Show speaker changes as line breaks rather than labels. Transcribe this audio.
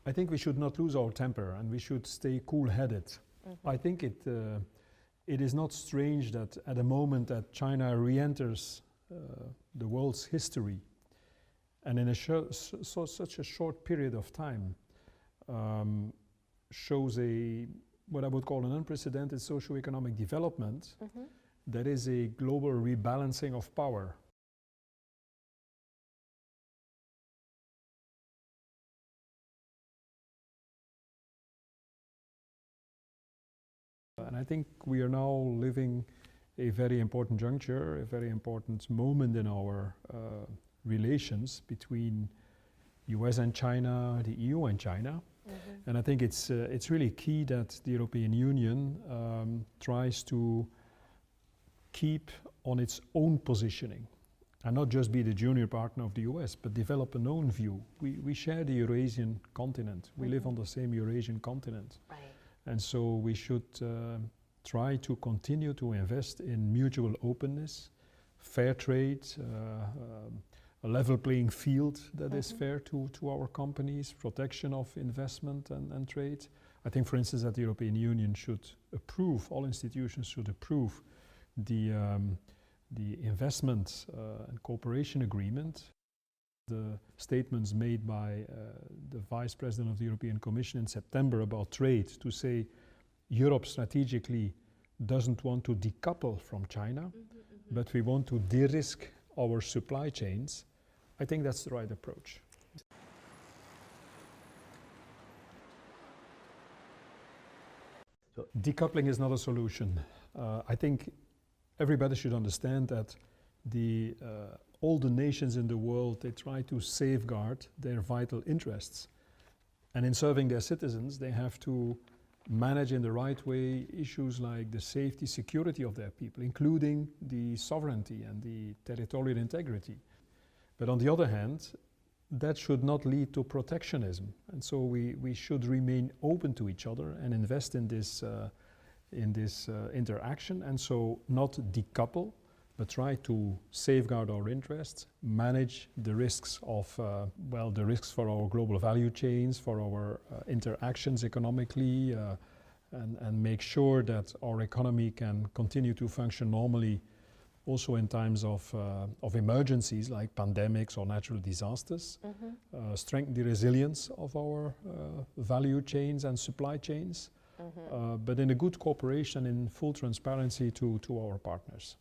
I think we should not lose our temper and we should stay cool-headed. I think it is not strange that at a moment that China re-enters the world's history, and in such a short period of time, shows what I would call an unprecedented socio-economic development, that is a global rebalancing of power. And I think we are now living a very important juncture, a very important moment in our relations between US and China, the EU and China. And I think it's really key that the European Union tries to keep on its own positioning and not just be the junior partner of the US, but develop an own view. We share the Eurasian continent. We live on the same Eurasian continent.
Right.
And so we should try to continue to invest in mutual openness, fair trade, a level playing field that is fair to our companies, protection of investment and trade. I think, for instance, that the European Union should approve, all institutions should approve the investment and cooperation agreement. The statements made by the Vice President of the European Commission in September about trade, to say Europe strategically doesn't want to decouple from China, but we want to de-risk our supply chains. I think that's the right approach. So decoupling is not a solution. I think everybody should understand that all the nations in the world, they try to safeguard their vital interests. And in serving their citizens, they have to manage in the right way issues like the safety, security of their people, including the sovereignty and the territorial integrity. But on the other hand, that should not lead to protectionism. And so we should remain open to each other and invest in this interaction, and so not decouple, but try to safeguard our interests, manage the risks of, the risks for our global value chains, for our interactions economically, and make sure that our economy can continue to function normally also in times of emergencies like pandemics or natural disasters, strengthen the resilience of our value chains and supply chains, but in a good cooperation, in full transparency to our partners.